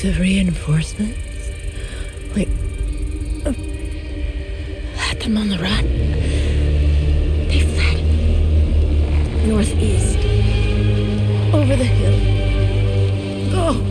The reinforcements? Wait. Had them on the run. They fled. Northeast. Over the hill. Go!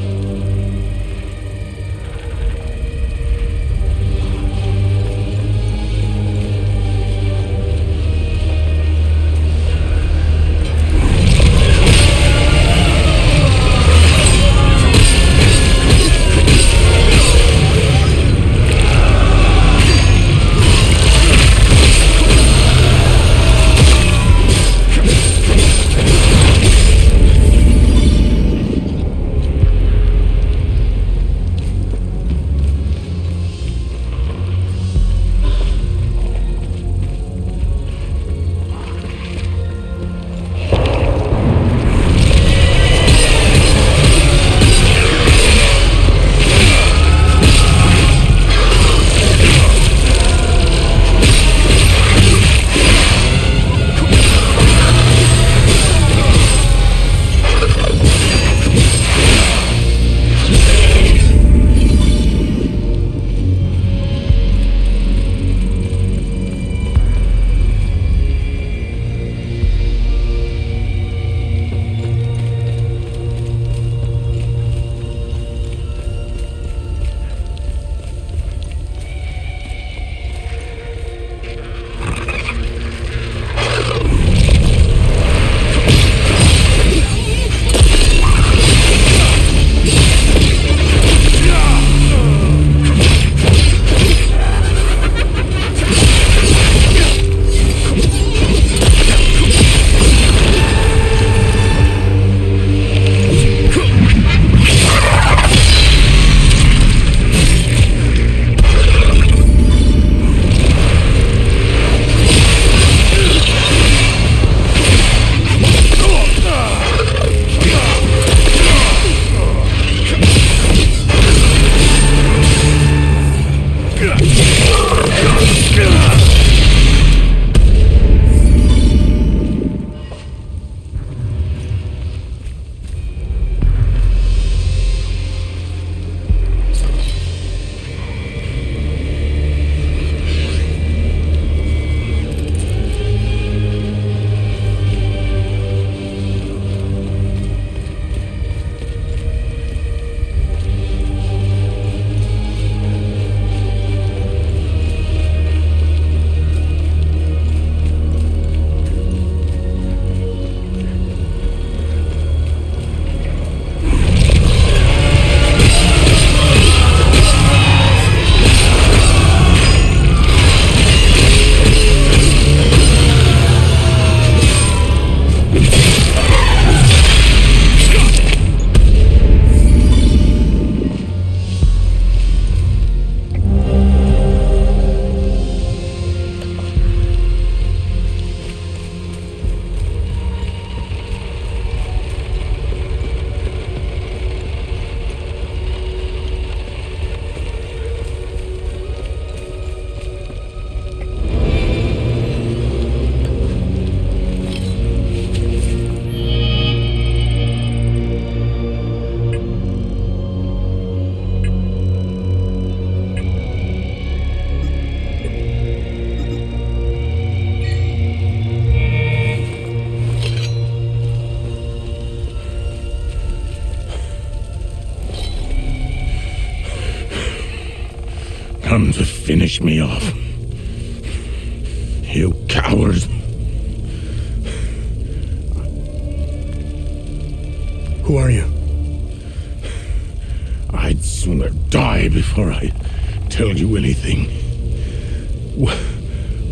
Come to finish me off. You cowards. Who are you? I'd sooner die before I tell you anything.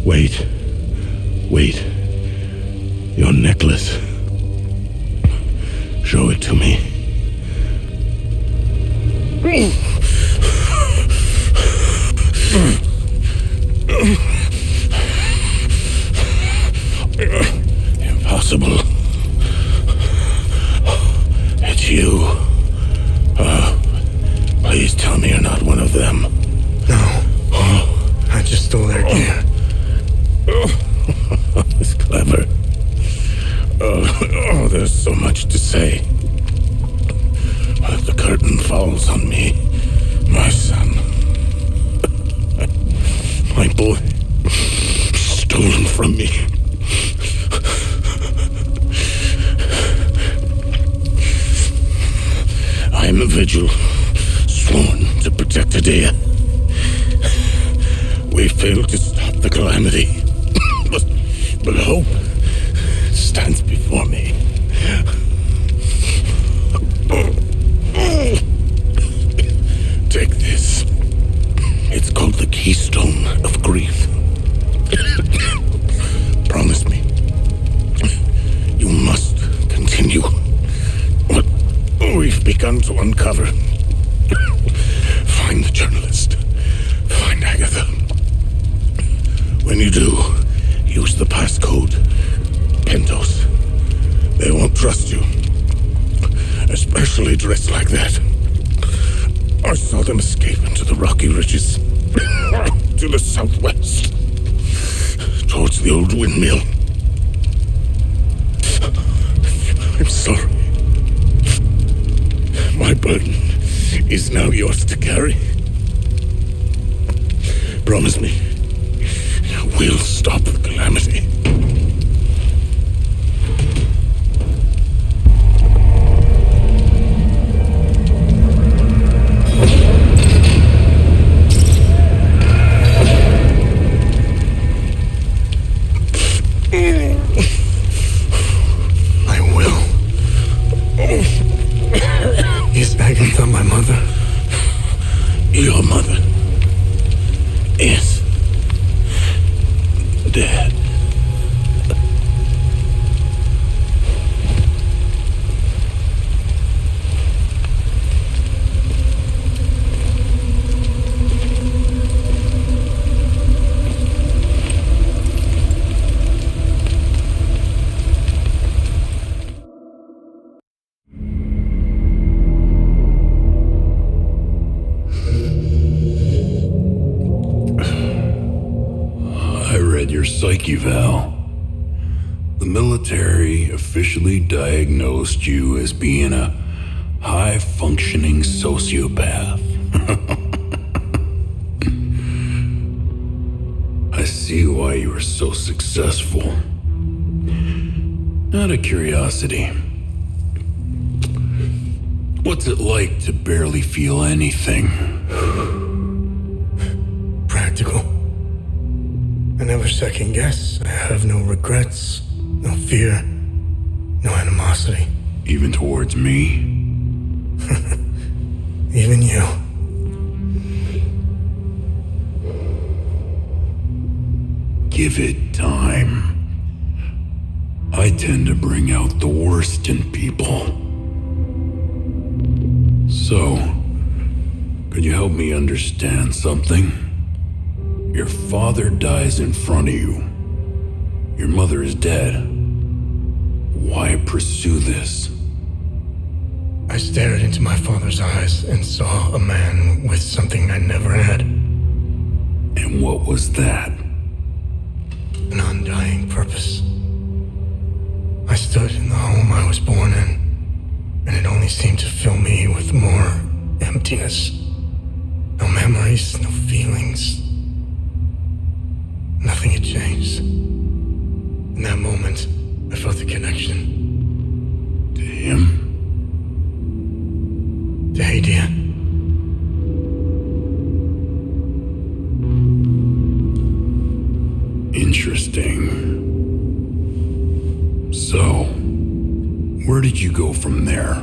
Wait. Your necklace. Show it to me. Impossible. It's you. Please tell me you're not one of them. No. I just stole their gear. It's clever. There's so much to say. But the curtain falls on me. failed to stop the calamity. but hope stands before me. Take this. It's called the Keystone of Grief. Promise me. You must continue what we've begun to uncover. Find the journalist. Find Agatha. When you do, use the passcode. Pentos. They won't trust you. Especially dressed like that. I saw them escape into the rocky ridges. To the southwest. Towards the old windmill. I'm sorry. My burden is now yours to carry. Promise me, we'll stop the calamity. I will. Is Agatha my mother? Your mother is dead. I read your psyche eval. The military officially diagnosed you as being a high-functioning sociopath. I see why you were so successful. Out of curiosity, what's it like to barely feel anything? Practical. I never second guess. I have no regrets, no fear, no animosity. Even towards me? Even you. Give it time. I tend to bring out the worst in people. So, could you help me understand something? Your father dies in front of you. Your mother is dead. Why pursue this? I stared into my father's eyes and saw a man with something I never had. And what was that? An undying purpose. I stood in the home I was born in, and it only seemed to fill me with more emptiness. No memories, no feelings. Nothing had changed. In that moment, I felt a connection. To him? To Hadia. Interesting. So, where did you go from there?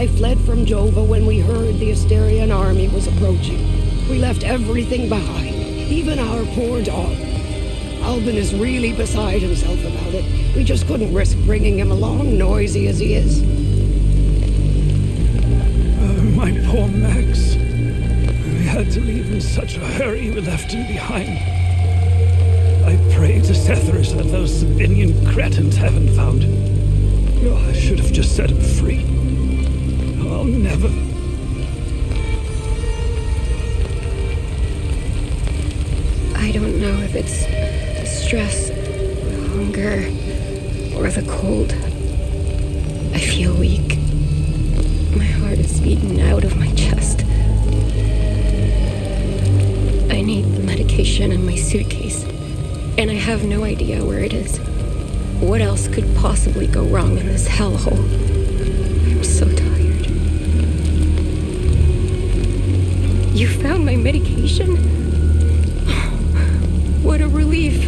I fled from Jova when we heard the Asterian army was approaching. We left everything behind, even our poor dog. Albin is really beside himself about it. We just couldn't risk bringing him along, noisy as he is. My poor Max. We had to leave in such a hurry we left him behind. I pray to Cethras that those Savinian cretins haven't found him. Oh, I should have just set him free. I'll never... I don't know if it's the stress, the hunger, or the cold. I feel weak. My heart is beaten out of my chest. I need the medication in my suitcase, and I have no idea where it is. What else could possibly go wrong in this hellhole? I'm so tired. You found my medication? What a relief.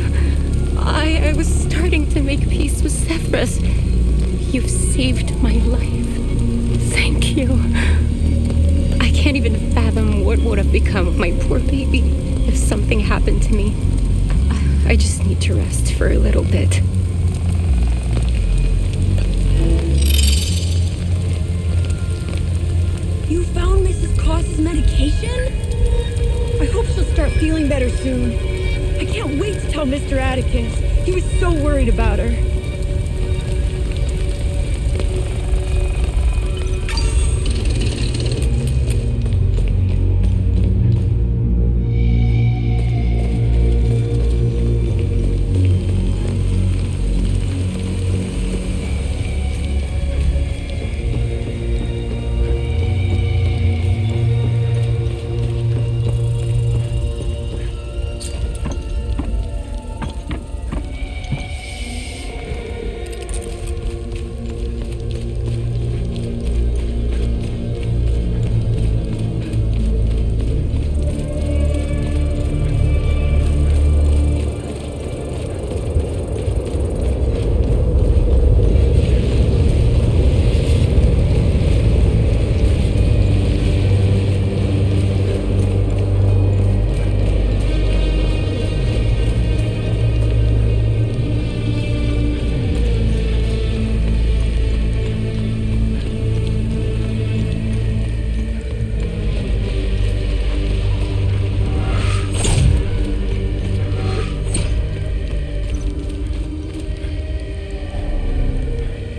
I was starting to make peace with Cethras. You've saved my life. Thank you. I can't even fathom what would have become of my poor baby if something happened to me. I just need to rest for a little bit. You found Mrs. Koss's medication? I hope she'll start feeling better soon. I can't wait to tell Mr. Atticus. He was so worried about her.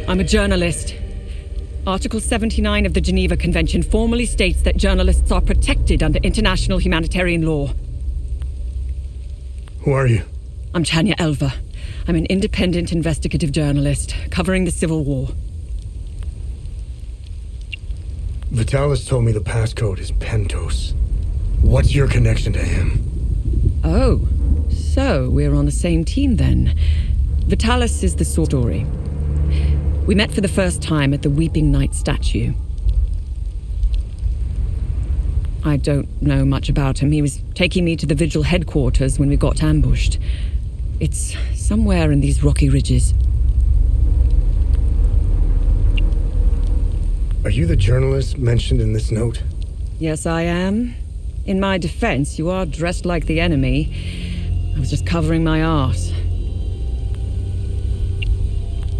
I'm a journalist. Article 79 of the Geneva Convention formally states that journalists are protected under international humanitarian law. Who are you? I'm Tanya Elva. I'm an independent investigative journalist covering the Civil War. Vitalis told me the passcode is Pentos. What's your connection to him? Oh, so we're on the same team then. Vitalis is the story. We met for the first time at the Weeping Knight statue. I don't know much about him. He was taking me to the Vigil headquarters when we got ambushed. It's somewhere in these rocky ridges. Are you the journalist mentioned in this note? Yes, I am. In my defense, you are dressed like the enemy. I was just covering my arse.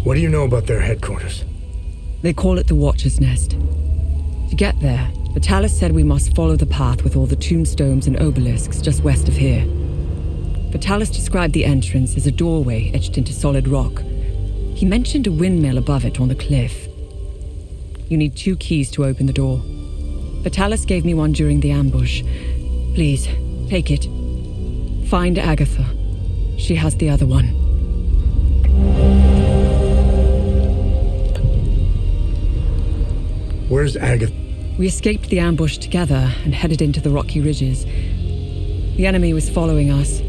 What do you know about their headquarters? They call it the Watcher's Nest. To get there, Vitalis said we must follow the path with all the tombstones and obelisks just west of here. Vitalis described the entrance as a doorway etched into solid rock. He mentioned a windmill above it on the cliff. You need 2 keys to open the door. Vitalis gave me one during the ambush. Please, take it. Find Agatha. She has the other one. Where's Agatha? We escaped the ambush together and headed into the rocky ridges. The enemy was following us.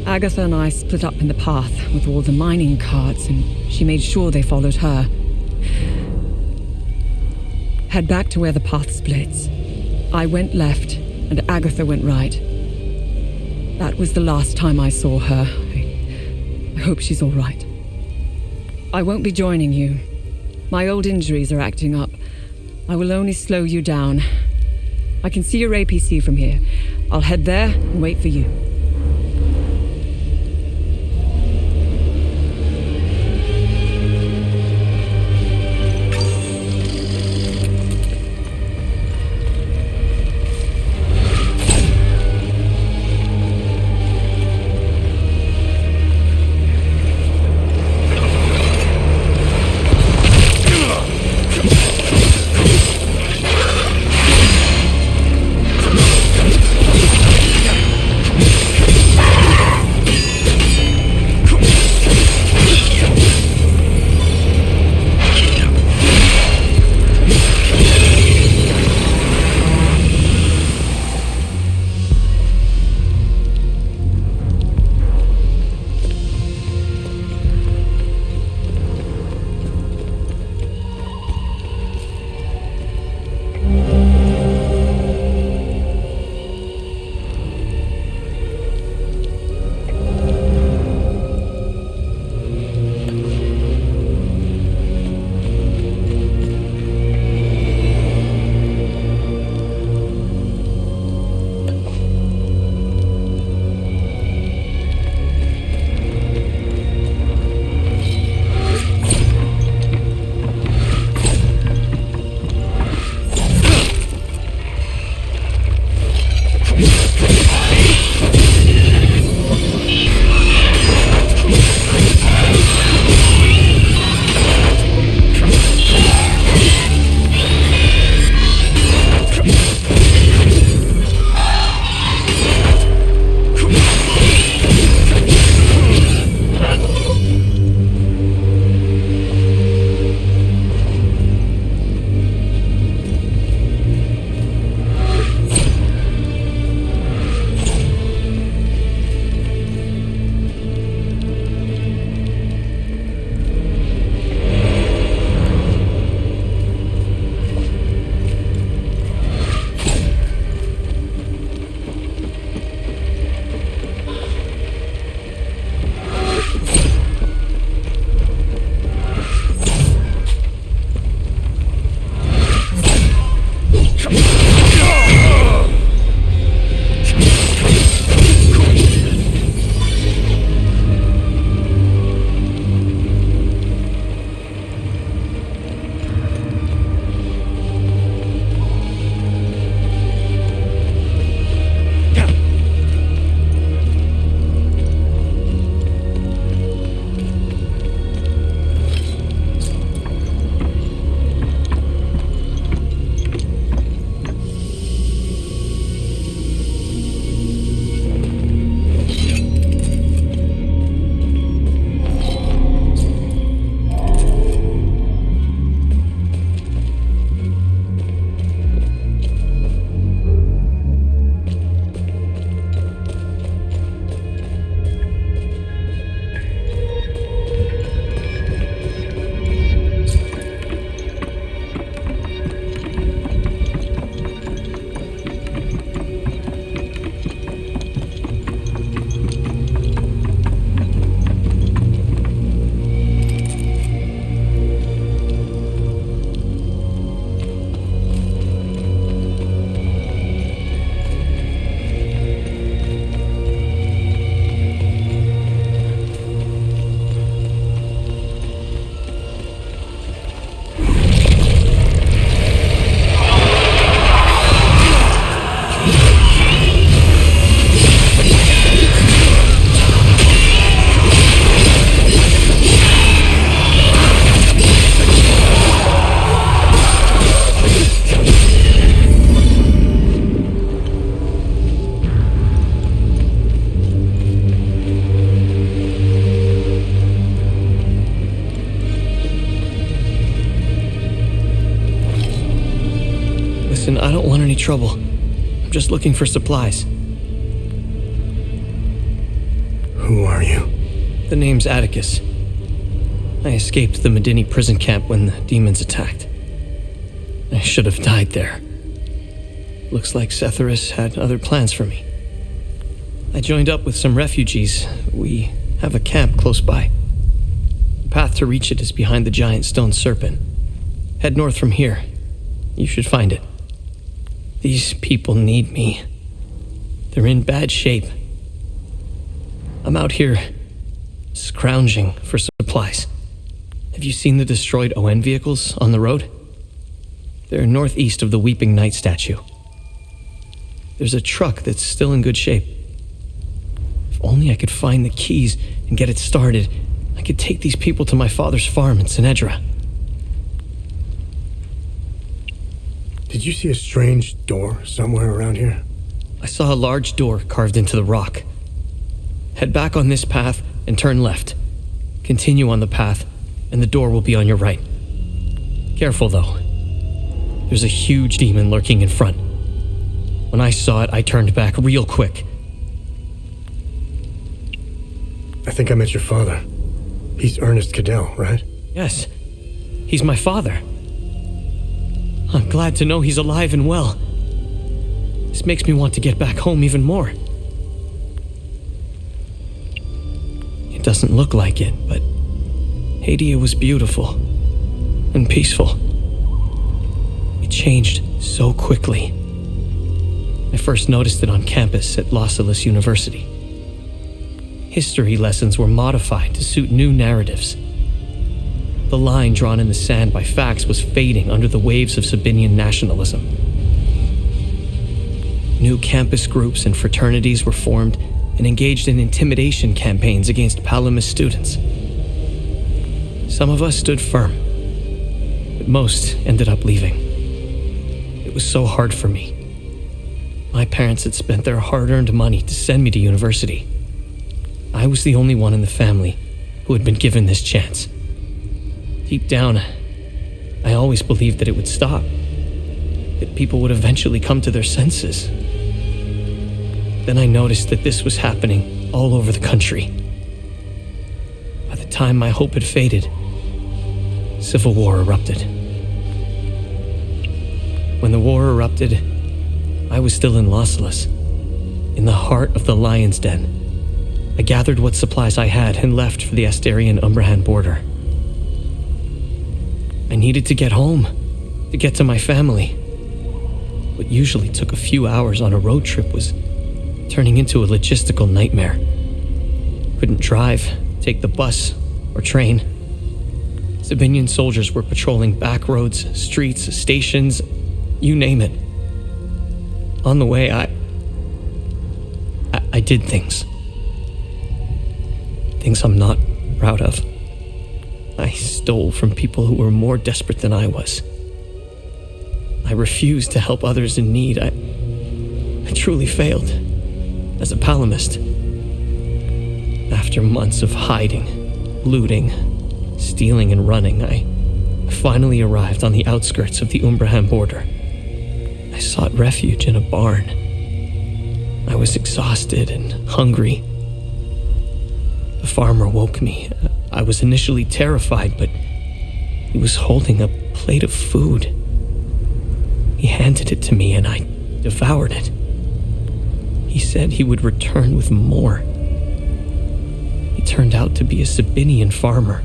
Agatha and I split up in the path with all the mining carts, and she made sure they followed her. Head back to where the path splits. I went left, and Agatha went right. That was the last time I saw her. I hope she's all right. I won't be joining you. My old injuries are acting up. I will only slow you down. I can see your APC from here. I'll head there and wait for you. Listen, I don't want any trouble. I'm just looking for supplies. Who are you? The name's Atticus. I escaped the Medini prison camp when the demons attacked. I should have died there. Looks like Setharus had other plans for me. I joined up with some refugees. We have a camp close by. The path to reach it is behind the giant stone serpent. Head north from here. You should find it. These people need me. They're in bad shape. I'm out here scrounging for supplies. Have you seen the destroyed ON vehicles on the road? They're northeast of the Weeping Knight statue. There's a truck that's still in good shape. If only I could find the keys and get it started, I could take these people to my father's farm in Sinedra. Did you see a strange door somewhere around here? I saw a large door carved into the rock. Head back on this path and turn left. Continue on the path, and the door will be on your right. Careful, though. There's a huge demon lurking in front. When I saw it, I turned back real quick. I think I met your father. He's Ernest Cadell, right? Yes, he's my father. I'm glad to know he's alive and well. This makes me want to get back home even more. It doesn't look like it, but Hadia was beautiful and peaceful. It changed so quickly. I first noticed it on campus at Los Angeles University. History lessons were modified to suit new narratives. The line drawn in the sand by facts was fading under the waves of Sabinian nationalism. New campus groups and fraternities were formed and engaged in intimidation campaigns against Palamist students. Some of us stood firm, but most ended up leaving. It was so hard for me. My parents had spent their hard-earned money to send me to university. I was the only one in the family who had been given this chance. Deep down, I always believed that it would stop, that people would eventually come to their senses. Then I noticed that this was happening all over the country. By the time my hope had faded, civil war erupted. When the war erupted, I was still in Los Angeles, in the heart of the Lion's Den. I gathered what supplies I had and left for the Astarian-Umbrahan border. I needed to get home, to get to my family. What usually took a few hours on a road trip was turning into a logistical nightmare. Couldn't drive, take the bus, or train. Sabinian soldiers were patrolling back roads, streets, stations, you name it. On the way, I did things. Things I'm not proud of. I stole from people who were more desperate than I was. I refused to help others in need. I truly failed as a Palamist. After months of hiding, looting, stealing, and running, I finally arrived on the outskirts of the Umbrahan border. I sought refuge in a barn. I was exhausted and hungry. The farmer woke me. I was initially terrified, but he was holding a plate of food. He handed it to me and I devoured it. He said he would return with more. He turned out to be a Sabinian farmer,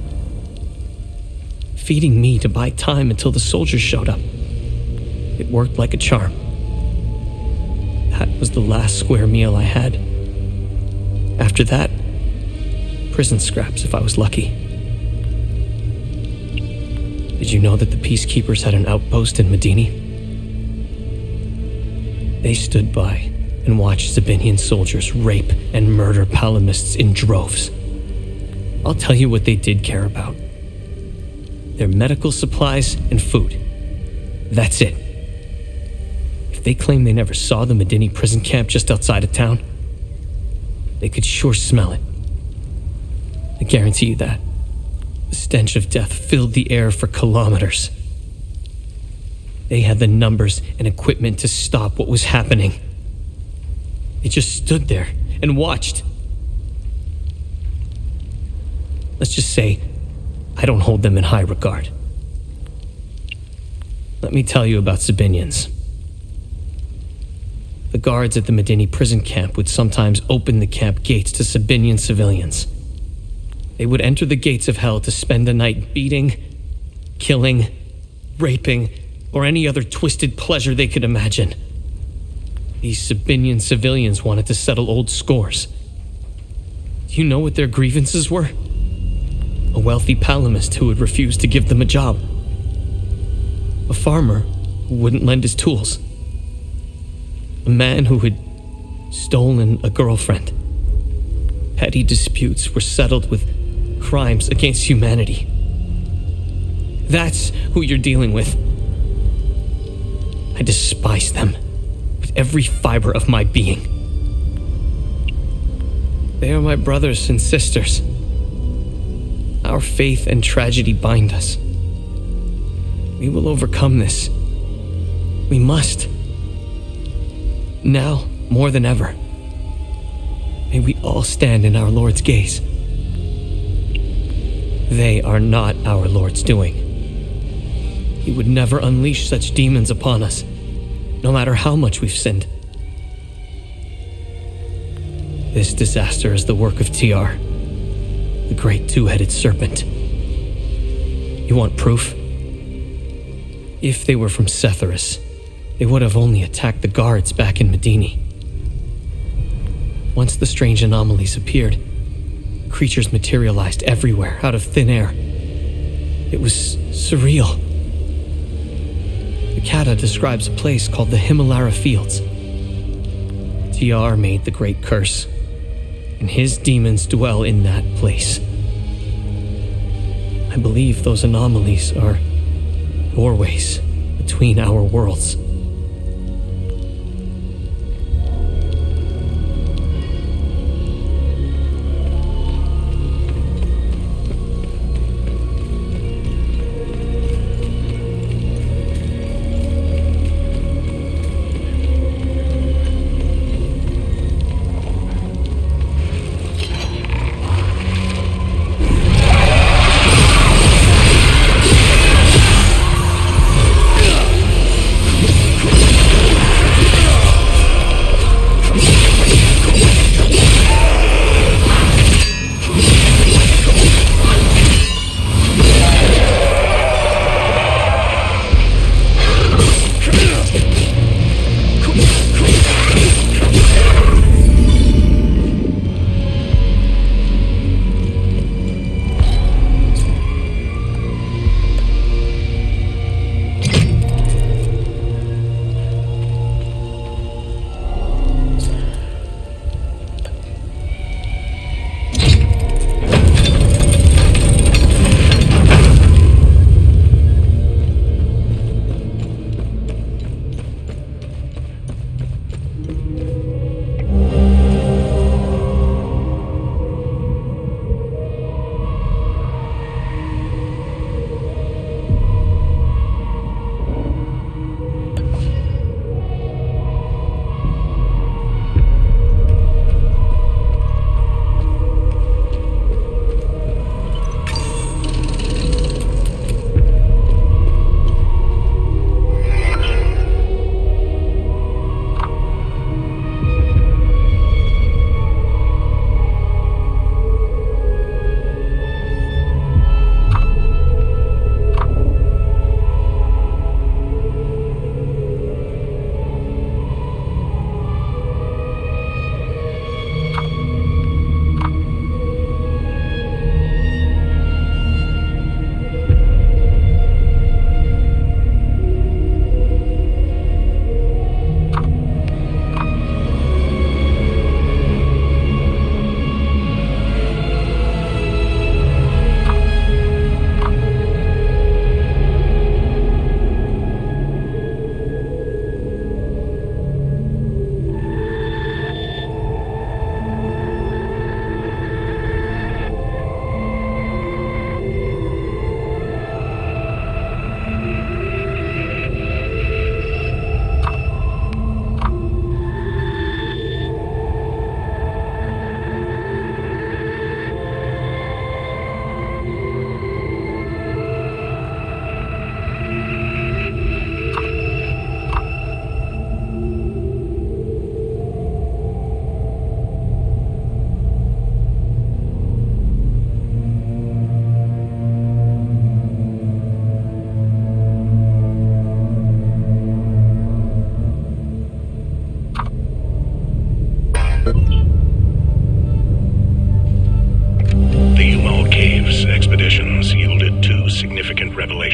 feeding me to buy time until the soldiers showed up. It worked like a charm. That was the last square meal I had. After that, prison scraps if I was lucky. Did you know that the peacekeepers had an outpost in Medini? They stood by and watched Sabinian soldiers rape and murder Palamists in droves. I'll tell you what they did care about. Their medical supplies and food. That's it. If they claim they never saw the Medini prison camp just outside of town, they could sure smell it. I guarantee you that. The stench of death filled the air for kilometers. They had the numbers and equipment to stop what was happening. They just stood there and watched. Let's just say, I don't hold them in high regard. Let me tell you about Sabinians. The guards at the Medini prison camp would sometimes open the camp gates to Sabinian civilians. They would enter the gates of hell to spend the night beating, killing, raping, or any other twisted pleasure they could imagine. These Sabinian civilians wanted to settle old scores. Do you know what their grievances were? A wealthy palamist who had refused to give them a job. A farmer who wouldn't lend his tools. A man who had stolen a girlfriend. Petty disputes were settled with crimes against humanity. That's who you're dealing with. I despise them with every fiber of my being. They are my brothers and sisters. Our faith and tragedy bind us. We will overcome this. We must. Now, more than ever. May we all stand in our Lord's gaze. They are not our Lord's doing. He would never unleash such demons upon us, no matter how much we've sinned. This disaster is the work of TR, the great two-headed serpent. You want proof? If they were from Setharus, they would have only attacked the guards back in Medini. Once the strange anomalies appeared, creatures materialized everywhere out of thin air. It was surreal. The Kata describes a place called the Himalara Fields. TR made the great curse, and his demons dwell in that place. I believe those anomalies are doorways between our worlds.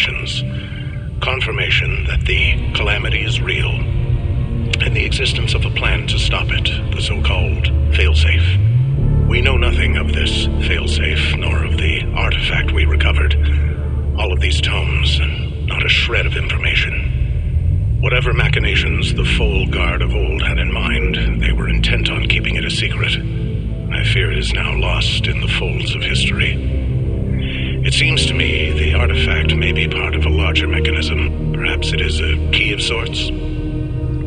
revelations. Confirmation that the calamity is real, and the existence of a plan to stop it, the so-called failsafe. We know nothing of this failsafe, nor of the artifact we recovered. All of these tomes, and not a shred of information. Whatever machinations the Foal Guard of old had in mind, they were intent on keeping it a secret. I fear it is now lost in the folds of history. It seems to me the artifact may be part of a larger mechanism. Perhaps it is a key of sorts.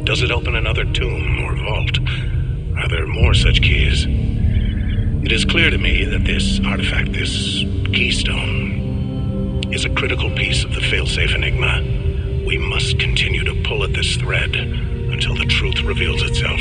Does it open another tomb or vault? Are there more such keys? It is clear to me that this artifact, this keystone, is a critical piece of the failsafe enigma. We must continue to pull at this thread until the truth reveals itself.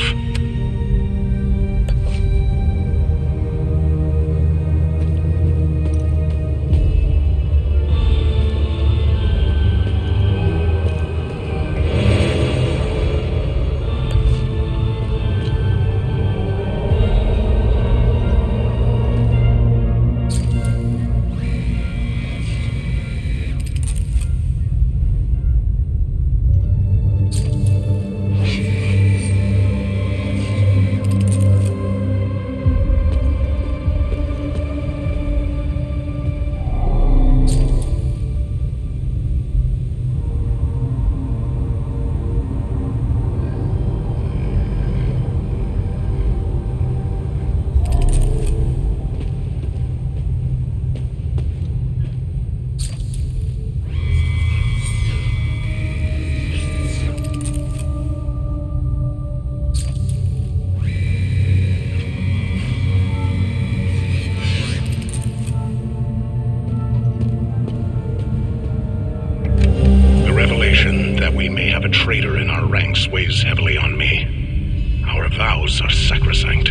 That we may have a traitor in our ranks weighs heavily on me. Our vows are sacrosanct.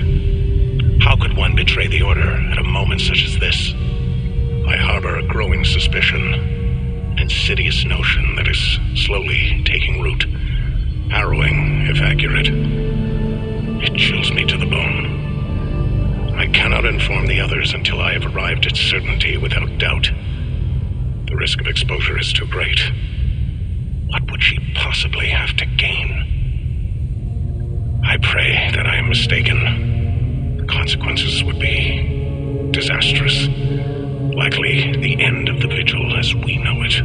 How could one betray the Order at a moment such as this? I harbor a growing suspicion, an insidious notion that is slowly taking root. Harrowing, if accurate. It chills me to the bone. I cannot inform the others until I have arrived at certainty without doubt. The risk of exposure is too great. What would she possibly have to gain? I pray that I am mistaken. The consequences would be disastrous. Likely the end of the Vigil as we know it.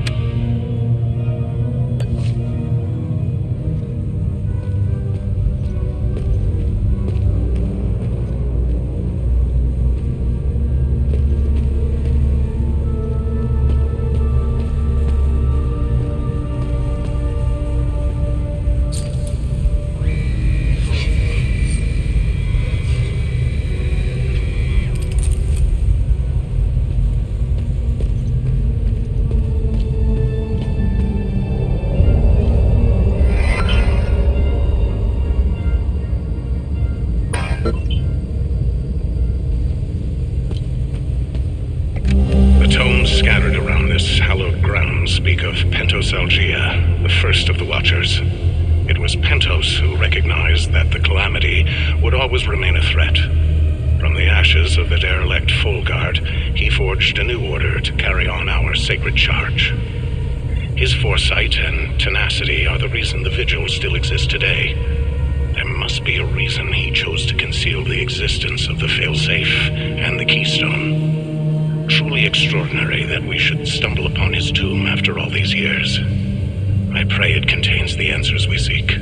Scattered around this hallowed ground speak of Pentosalgia, the first of the Watchers. It was Pentos who recognized that the calamity would always remain a threat. From the ashes of the derelict Foal Guard, he forged a new order to carry on our sacred charge. His foresight and tenacity are the reason the Vigil still exists today. There must be a reason he chose to conceal the existence of the failsafe and the keystone. Truly extraordinary that we should stumble upon his tomb after all these years. I pray it contains the answers we seek.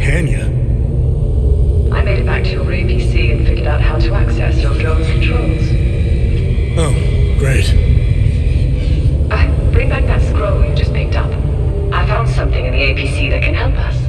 Hanya? I made it back to your APC and figured out how to access your drone's controls. Oh, great. Bring back that scroll you just picked up. I found something in the APC that can help us.